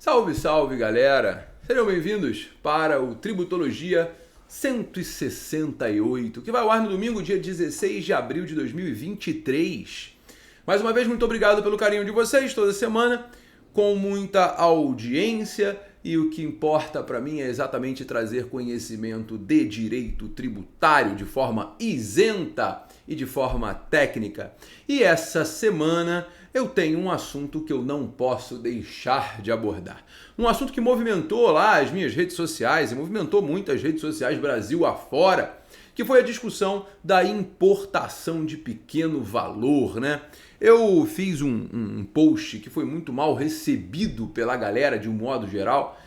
Salve, salve, galera! Sejam bem-vindos para o Tributologia 168, que vai ao ar no domingo, dia 16 de abril de 2023. Mais uma vez, muito obrigado pelo carinho de vocês toda semana, com muita audiência, e o que importa para mim é exatamente trazer conhecimento de direito tributário de forma isenta e de forma técnica. E essa semana eu tenho um assunto que eu não posso deixar de abordar. Um assunto que movimentou lá as minhas redes sociais e movimentou muitas redes sociais Brasil afora, que foi a discussão da importação de pequeno valor, né? Eu fiz um post que foi muito mal recebido pela galera de um modo geral,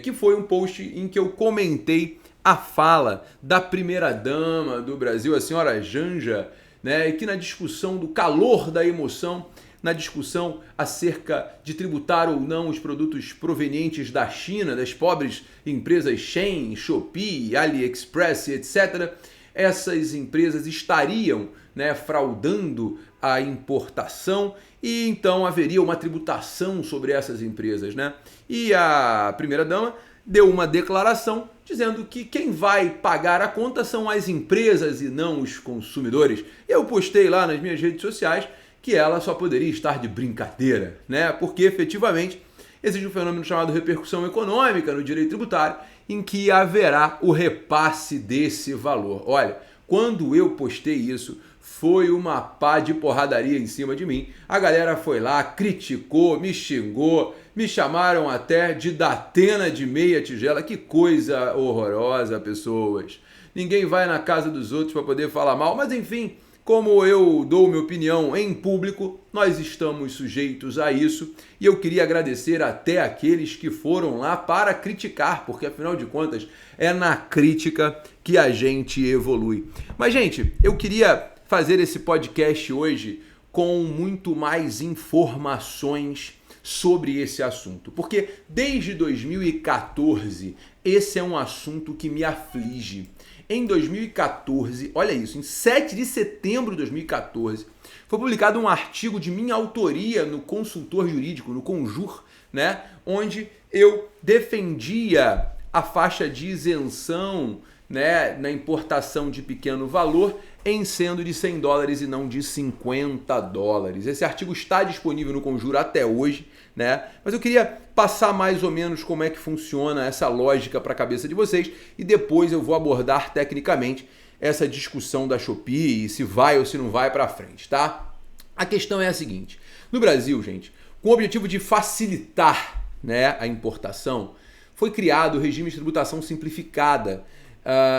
que foi um post em que eu comentei a fala da primeira-dama do Brasil, a senhora Janja, né, e que na discussão do calor da emoção, na discussão acerca de tributar ou não os produtos provenientes da China, das pobres empresas Shein, Shopee, AliExpress, etc., essas empresas estariam, né, fraudando a importação e então haveria uma tributação sobre essas empresas, né? E a primeira-dama deu uma declaração dizendo que quem vai pagar a conta são as empresas e não os consumidores. Eu postei lá nas minhas redes sociais que ela só poderia estar de brincadeira, né? Porque efetivamente existe um fenômeno chamado repercussão econômica no direito tributário, em que haverá o repasse desse valor. Olha, quando eu postei isso, foi uma pá de porradaria em cima de mim. A galera foi lá, criticou, me xingou, me chamaram até de Datena de meia tigela. Que coisa horrorosa, pessoas. Ninguém vai na casa dos outros para poder falar mal, mas enfim, como eu dou minha opinião em público, nós estamos sujeitos a isso e eu queria agradecer até aqueles que foram lá para criticar, porque afinal de contas é na crítica que a gente evolui. Mas, gente, eu queria fazer esse podcast hoje com muito mais informações sobre esse assunto, porque desde 2014 esse é um assunto que me aflige. Em 2014, olha isso, em 7 de setembro de 2014, foi publicado um artigo de minha autoria no Consultor Jurídico, no Conjur, né, onde eu defendia a faixa de isenção, né, na importação de pequeno valor, em sendo de $100 e não de $50. Esse artigo está disponível no Conjur até hoje, né? Mas eu queria passar mais ou menos como é que funciona essa lógica para a cabeça de vocês e depois eu vou abordar tecnicamente essa discussão da Shopee e se vai ou se não vai para frente, tá? A questão é a seguinte: no Brasil, gente, com o objetivo de facilitar, né, a importação, foi criado o regime de tributação simplificada.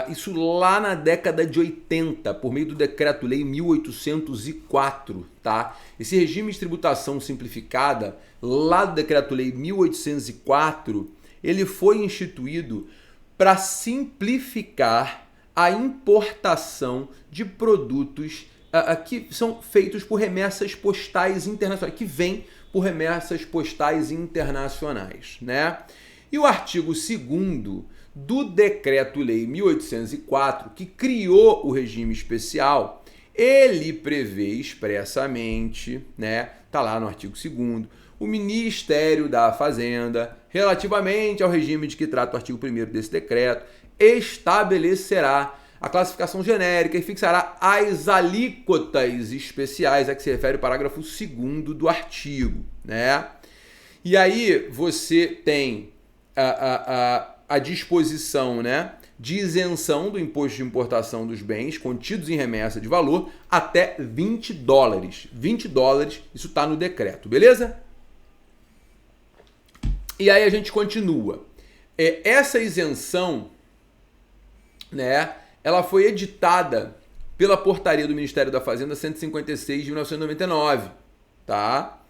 Isso lá na década de 80, por meio do Decreto-Lei 1804, tá? Esse regime de tributação simplificada, lá do Decreto-Lei 1804, ele foi instituído para simplificar a importação de produtos que são feitos por remessas postais internacionais, que vêm por remessas postais internacionais, né? E o artigo 2º do Decreto-Lei 1804, que criou o regime especial, ele prevê expressamente, né, tá lá no artigo 2º, o Ministério da Fazenda, relativamente ao regime de que trata o artigo 1º desse decreto, estabelecerá a classificação genérica e fixará as alíquotas especiais a que se refere o parágrafo 2º do artigo, né? E aí você tem a disposição, né, de isenção do imposto de importação dos bens contidos em remessa de valor até $20. $20, isso está no decreto, beleza? E aí a gente continua. Essa isenção, né, ela foi editada pela portaria do Ministério da Fazenda 156 de 1999, tá?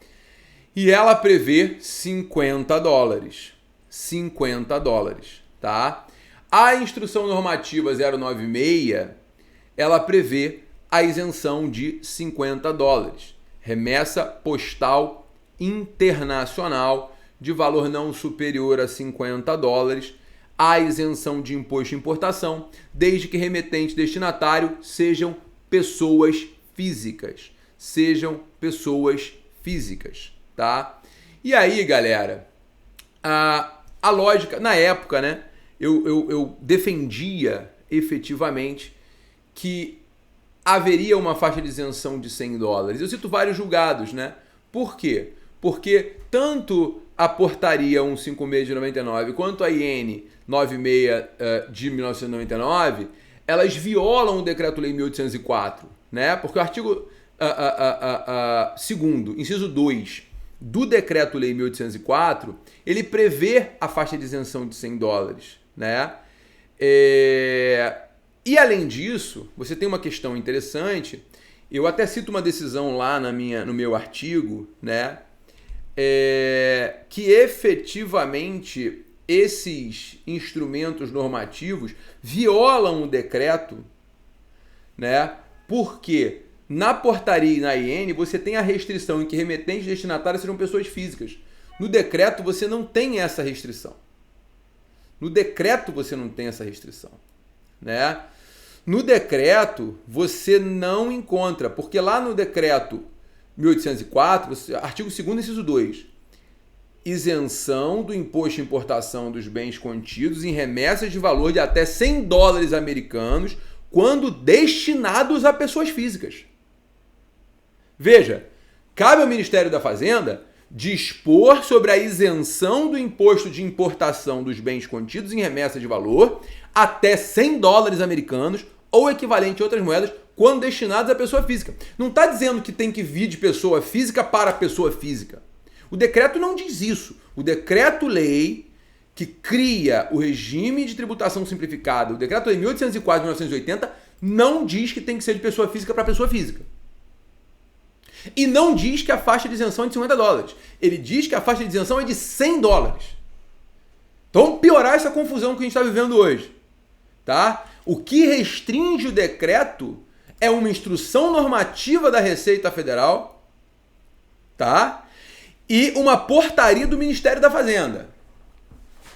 E ela prevê $50. $50, tá? A instrução normativa 096, ela prevê a isenção de $50. Remessa postal internacional de valor não superior a $50, a isenção de imposto de importação, desde que remetente e destinatário sejam pessoas físicas. Sejam pessoas físicas, tá? E aí, galera, a lógica, na época, né, eu defendia efetivamente que haveria uma faixa de isenção de $100. Eu cito vários julgados, né? Por quê? Porque tanto a portaria 156 de 99 quanto a IN 96 de 1999, elas violam o Decreto-Lei 1804, né? Porque o artigo 2º, inciso 2 do Decreto-Lei 1804, ele prevê a faixa de isenção de $100, né? E além disso, você tem uma questão interessante, eu até cito uma decisão lá no meu artigo, né? Que efetivamente esses instrumentos normativos violam o decreto, né? Porque na portaria e na IN você tem a restrição em que remetentes e destinatários sejam pessoas físicas. No decreto você não tem essa restrição. No decreto você não tem essa restrição, né? No decreto você não encontra, porque lá no decreto 1804, artigo 2º, inciso 2, isenção do imposto de importação dos bens contidos em remessas de valor de até $100 americanos quando destinados a pessoas físicas. Veja, cabe ao Ministério da Fazenda dispor sobre a isenção do imposto de importação dos bens contidos em remessa de valor até $100 americanos ou equivalente a outras moedas quando destinados à pessoa física. Não está dizendo que tem que vir de pessoa física para pessoa física. O decreto não diz isso. O decreto-lei que cria o regime de tributação simplificada, o decreto-lei 1804 de 1980, não diz que tem que ser de pessoa física para pessoa física. E não diz que a faixa de isenção é de $50. Ele diz que a faixa de isenção é de $100. Então, vamos piorar essa confusão que a gente está vivendo hoje. Tá? O que restringe o decreto é uma instrução normativa da Receita Federal, tá? E uma portaria do Ministério da Fazenda.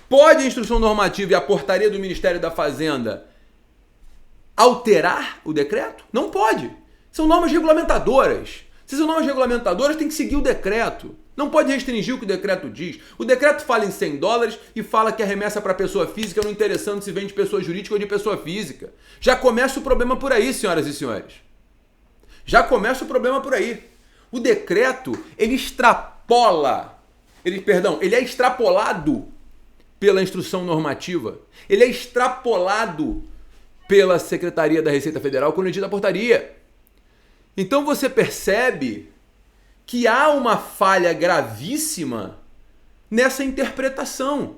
Pode a instrução normativa e a portaria do Ministério da Fazenda alterar o decreto? Não pode. São normas regulamentadoras. Se são normas regulamentadoras, tem que seguir o decreto. Não pode restringir o que o decreto diz. O decreto fala em $100 e fala que a remessa para pessoa física não interessando se vem de pessoa jurídica ou de pessoa física. Já começa o problema por aí, senhoras e senhores. Já começa o problema por aí. O decreto, ele é extrapolado pela instrução normativa. Ele é extrapolado pela Secretaria da Receita Federal quando edita a portaria. Então você percebe que há uma falha gravíssima nessa interpretação.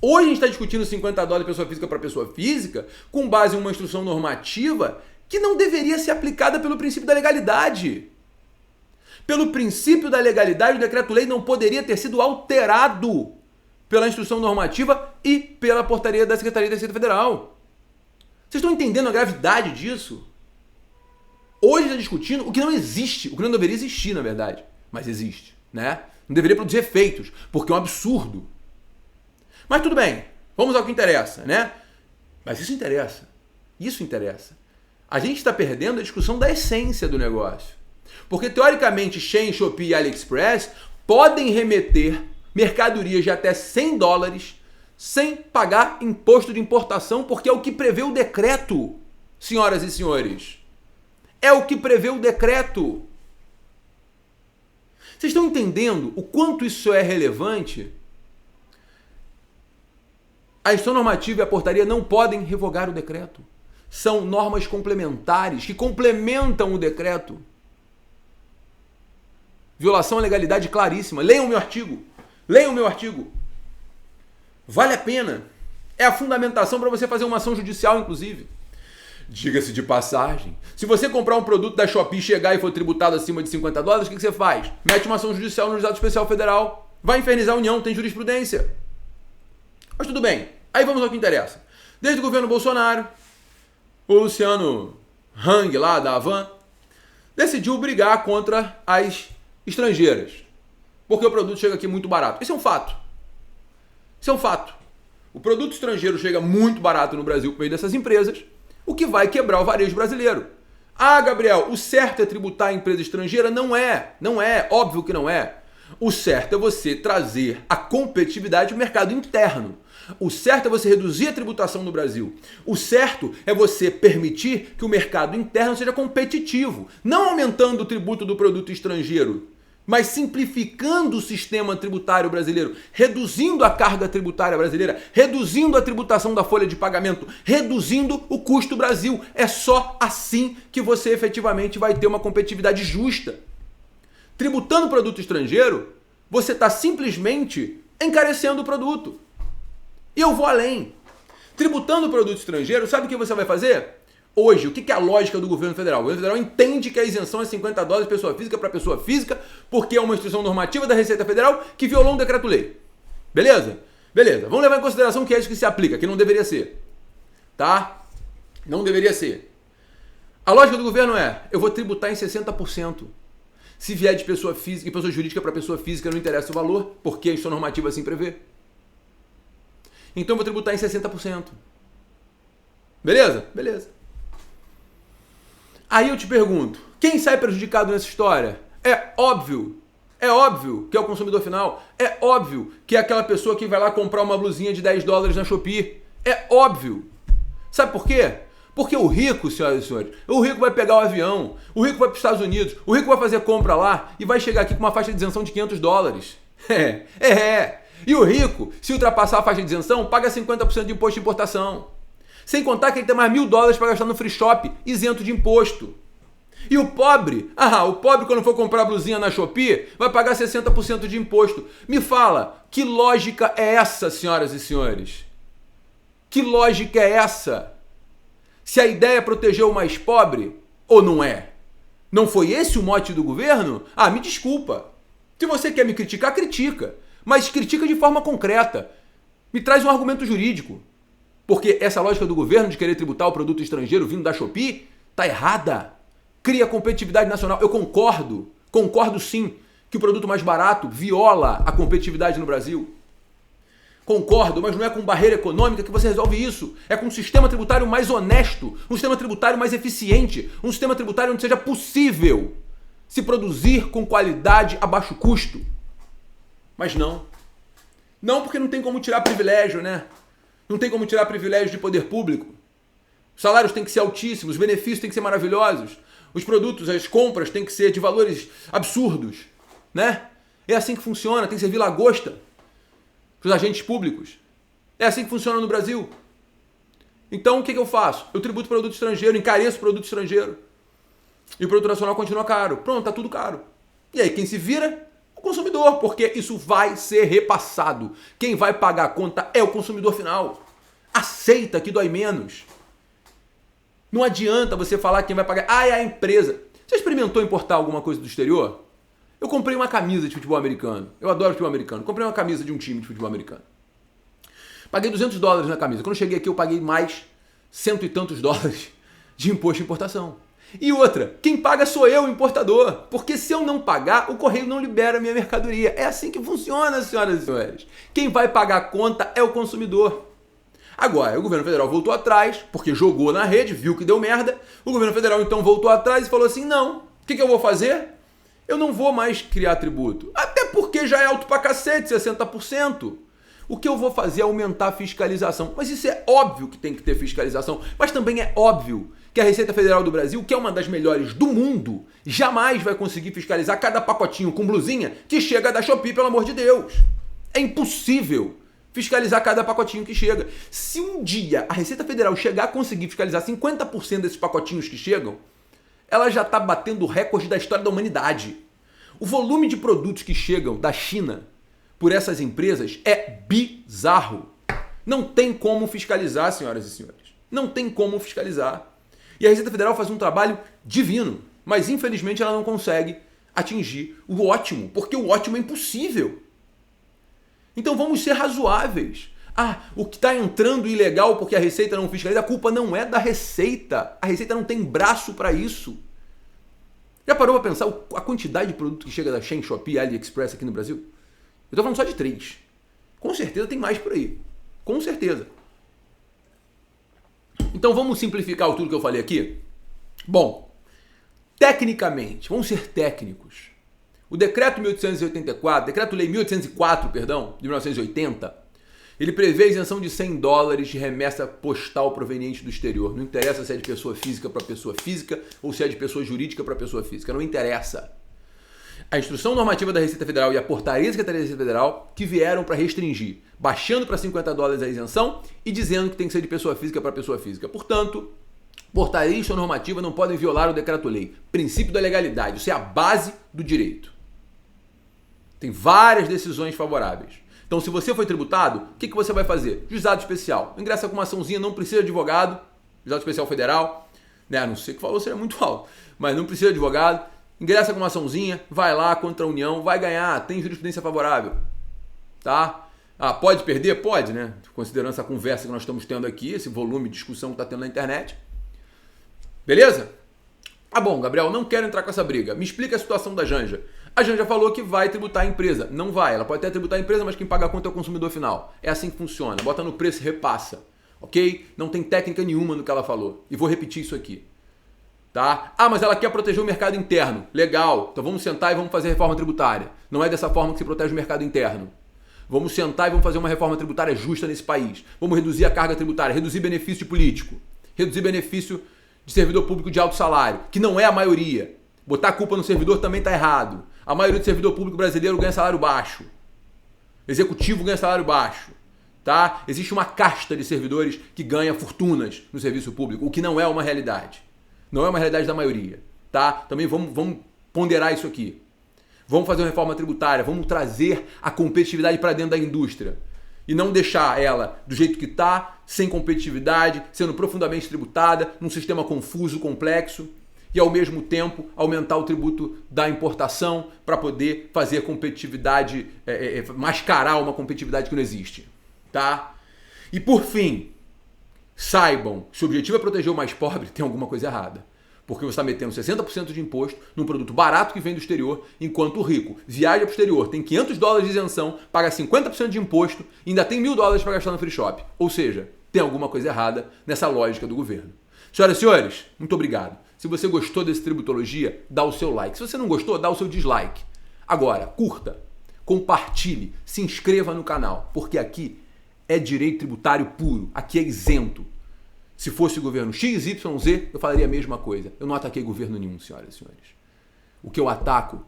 Hoje a gente está discutindo $50 pessoa física para pessoa física com base em uma instrução normativa que não deveria ser aplicada pelo princípio da legalidade. Pelo princípio da legalidade, o decreto-lei não poderia ter sido alterado pela instrução normativa e pela portaria da Secretaria da Receita Federal. Vocês estão entendendo a gravidade disso? Hoje está discutindo o que não existe, o que não deveria existir, na verdade, mas existe, né? Não deveria produzir efeitos, porque é um absurdo. Mas tudo bem, vamos ao que interessa, né? Mas isso interessa. Isso interessa. A gente está perdendo a discussão da essência do negócio. Porque, teoricamente, Shein, Shopee e AliExpress podem remeter mercadorias de até $100 sem pagar imposto de importação, porque é o que prevê o decreto, senhoras e senhores. É o que prevê o decreto. Vocês estão entendendo o quanto isso é relevante? A instrução normativa e a portaria não podem revogar o decreto. São normas complementares que complementam o decreto. Violação à legalidade claríssima. Leiam o meu artigo. Leiam o meu artigo. Vale a pena. É a fundamentação para você fazer uma ação judicial, inclusive. Diga-se de passagem, se você comprar um produto da Shopee, chegar e for tributado acima de $50, o que você faz? Mete uma ação judicial no Juizado Especial Federal. Vai infernizar a União, tem jurisprudência. Mas tudo bem, aí vamos ao que interessa. Desde o governo Bolsonaro, o Luciano Hang, lá da Havan, decidiu brigar contra as estrangeiras, porque o produto chega aqui muito barato. Isso é um fato. Isso é um fato. O produto estrangeiro chega muito barato no Brasil por meio dessas empresas, o que vai quebrar o varejo brasileiro. Ah, Gabriel, o certo é tributar a empresa estrangeira? Não é, óbvio que não é. O certo é você trazer a competitividade ao mercado interno. O certo é você reduzir a tributação no Brasil. O certo é você permitir que o mercado interno seja competitivo, não aumentando o tributo do produto estrangeiro, mas simplificando o sistema tributário brasileiro, reduzindo a carga tributária brasileira, reduzindo a tributação da folha de pagamento, reduzindo o custo Brasil. É só assim que você efetivamente vai ter uma competitividade justa. Tributando o produto estrangeiro, você está simplesmente encarecendo o produto. E eu vou além. Tributando o produto estrangeiro, sabe o que você vai fazer? Hoje, o que é a lógica do governo federal? O governo federal entende que a isenção é $50 pessoa física para pessoa física, porque é uma instrução normativa da Receita Federal que violou um decreto-lei. Beleza? Beleza. Vamos levar em consideração que é isso que se aplica, que não deveria ser. Tá? Não deveria ser. A lógica do governo é, eu vou tributar em 60%. Se vier de pessoa física e pessoa jurídica para pessoa física, não interessa o valor, porque a instrução normativa assim prevê. Então eu vou tributar em 60%. Beleza? Beleza. Aí eu te pergunto, quem sai prejudicado nessa história? É óbvio que é o consumidor final. É óbvio que é aquela pessoa que vai lá comprar uma blusinha de $10 na Shopee. É óbvio. Sabe por quê? Porque o rico, senhoras e senhores, o rico vai pegar o avião, o rico vai para os Estados Unidos, o rico vai fazer compra lá e vai chegar aqui com uma faixa de isenção de $500. E o rico, se ultrapassar a faixa de isenção, paga 50% de imposto de importação. Sem contar que ele tem mais $1.000 para gastar no free shop, isento de imposto. E o pobre quando for comprar blusinha na Shopee, vai pagar 60% de imposto. Me fala, que lógica é essa, senhoras e senhores? Que lógica é essa? Se a ideia é proteger o mais pobre, ou não é? Não foi esse o mote do governo? Me desculpa. Se você quer me criticar, critica. Mas critica de forma concreta. Me traz um argumento jurídico. Porque essa lógica do governo de querer tributar o produto estrangeiro vindo da Shopee está errada. Cria competitividade nacional. Eu concordo sim, que o produto mais barato viola a competitividade no Brasil. Concordo, mas não é com barreira econômica que você resolve isso. É com um sistema tributário mais honesto, um sistema tributário mais eficiente, um sistema tributário onde seja possível se produzir com qualidade a baixo custo. Mas não. Não, porque não tem como tirar privilégio, né? Não tem como tirar privilégio de poder público. Os salários têm que ser altíssimos, os benefícios têm que ser maravilhosos, os produtos, as compras têm que ser de valores absurdos, né? É assim que funciona, tem que servir lagosta para os agentes públicos. É assim que funciona no Brasil. Então o que eu faço? Eu tributo produto estrangeiro, encareço produto estrangeiro. E o produto nacional continua caro. Pronto, tá tudo caro. E aí quem se vira? O consumidor, porque isso vai ser repassado. Quem vai pagar a conta é o consumidor final. Aceita que dói menos. Não adianta você falar que quem vai pagar é a empresa. Você experimentou importar alguma coisa do exterior? Eu comprei uma camisa de futebol americano. Eu adoro futebol americano. Comprei uma camisa de um time de futebol americano. Paguei $200 na camisa. Quando eu cheguei aqui, eu paguei mais $100 e tantos de imposto de importação. E outra, quem paga sou eu, o importador. Porque se eu não pagar, o correio não libera a minha mercadoria. É assim que funciona, senhoras e senhores. Quem vai pagar a conta é o consumidor. Agora, o governo federal voltou atrás, porque jogou na rede, viu que deu merda. O governo federal então voltou atrás e falou assim, não, o que eu vou fazer? Eu não vou mais criar tributo. Até porque já é alto pra cacete, 60%. O que eu vou fazer é aumentar a fiscalização. Mas isso é óbvio que tem que ter fiscalização. Mas também é óbvio que a Receita Federal do Brasil, que é uma das melhores do mundo, jamais vai conseguir fiscalizar cada pacotinho com blusinha que chega da Shopee, pelo amor de Deus. É impossível fiscalizar cada pacotinho que chega. Se um dia a Receita Federal chegar a conseguir fiscalizar 50% desses pacotinhos que chegam, ela já está batendo o recorde da história da humanidade. O volume de produtos que chegam da China por essas empresas é bizarro. Não tem como fiscalizar, senhoras e senhores. Não tem como fiscalizar. E a Receita Federal faz um trabalho divino, mas infelizmente ela não consegue atingir o ótimo, porque o ótimo é impossível. Então vamos ser razoáveis. O que está entrando ilegal porque a Receita não fiscaliza, a culpa não é da Receita. A Receita não tem braço para isso. Já parou para pensar a quantidade de produto que chega da Shein, Shopee, AliExpress aqui no Brasil? Eu estou falando só de 3. Com certeza tem mais por aí. Com certeza. Então vamos simplificar tudo que eu falei aqui? Bom, tecnicamente, vamos ser técnicos. O decreto 1884, decreto-lei 1804, perdão, de 1980, ele prevê a isenção de $100 de remessa postal proveniente do exterior. Não interessa se é de pessoa física para pessoa física ou se é de pessoa jurídica para pessoa física. Não interessa. A Instrução Normativa da Receita Federal e a Portaria da Secretaria da Receita Federal que vieram para restringir, baixando para $50 a isenção e dizendo que tem que ser de pessoa física para pessoa física. Portanto, portaria e Instrução Normativa não podem violar o decreto-lei. Princípio da legalidade. Isso é a base do direito. Tem várias decisões favoráveis. Então, se você foi tributado, o que você vai fazer? Juizado especial. Ingressa com uma açãozinha, não precisa de advogado. Juizado especial federal. Né? A não ser que o valor seja muito alto, mas não precisa de advogado. Ingressa com uma açãozinha, vai lá contra a União, vai ganhar, tem jurisprudência favorável. Tá? Ah, pode perder? Pode, né? Considerando essa conversa que nós estamos tendo aqui, esse volume de discussão que está tendo na internet. Beleza? Ah, bom, Gabriel, não quero entrar com essa briga. Me explica a situação da Janja. A Janja falou que vai tributar a empresa. Não vai. Ela pode até tributar a empresa, mas quem paga a conta é o consumidor final. É assim que funciona. Bota no preço e repassa. Ok? Não tem técnica nenhuma no que ela falou. E vou repetir isso aqui. Tá? Ah, mas ela quer proteger o mercado interno. Legal. Então vamos sentar e vamos fazer reforma tributária. Não é dessa forma que se protege o mercado interno. Vamos sentar e vamos fazer uma reforma tributária justa nesse país. Vamos reduzir a carga tributária, reduzir benefício de político, reduzir benefício de servidor público de alto salário, que não é a maioria. Botar a culpa no servidor também está errado. A maioria do servidor público brasileiro ganha salário baixo. Executivo ganha salário baixo. Tá? Existe uma casta de servidores que ganha fortunas no serviço público, o que não é uma realidade. Não é uma realidade da maioria. Tá? Também vamos ponderar isso aqui. Vamos fazer uma reforma tributária, vamos trazer a competitividade para dentro da indústria. E não deixar ela do jeito que está, sem competitividade, sendo profundamente tributada, num sistema confuso, complexo, e ao mesmo tempo aumentar o tributo da importação para poder fazer a competitividade, mascarar uma competitividade que não existe. Tá? E por fim, saibam, se o objetivo é proteger o mais pobre, tem alguma coisa errada. Porque você está metendo 60% de imposto num produto barato que vem do exterior, enquanto o rico viaja para o exterior, tem $500 de isenção, paga 50% de imposto e ainda tem $1.000 para gastar no free shop. Ou seja, tem alguma coisa errada nessa lógica do governo. Senhoras e senhores, muito obrigado. Se você gostou desse Tributologia, dá o seu like. Se você não gostou, dá o seu dislike. Agora, curta, compartilhe, se inscreva no canal, porque aqui é direito tributário puro, aqui é isento. Se fosse o governo XYZ, eu falaria a mesma coisa. Eu não ataquei governo nenhum, senhoras e senhores. O que eu ataco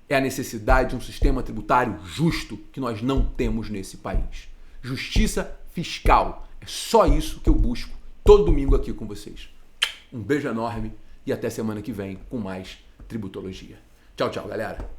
é a necessidade de um sistema tributário justo que nós não temos nesse país. Justiça fiscal. É só isso que eu busco todo domingo aqui com vocês. Um beijo enorme e até semana que vem com mais Tributologia. Tchau, tchau, galera.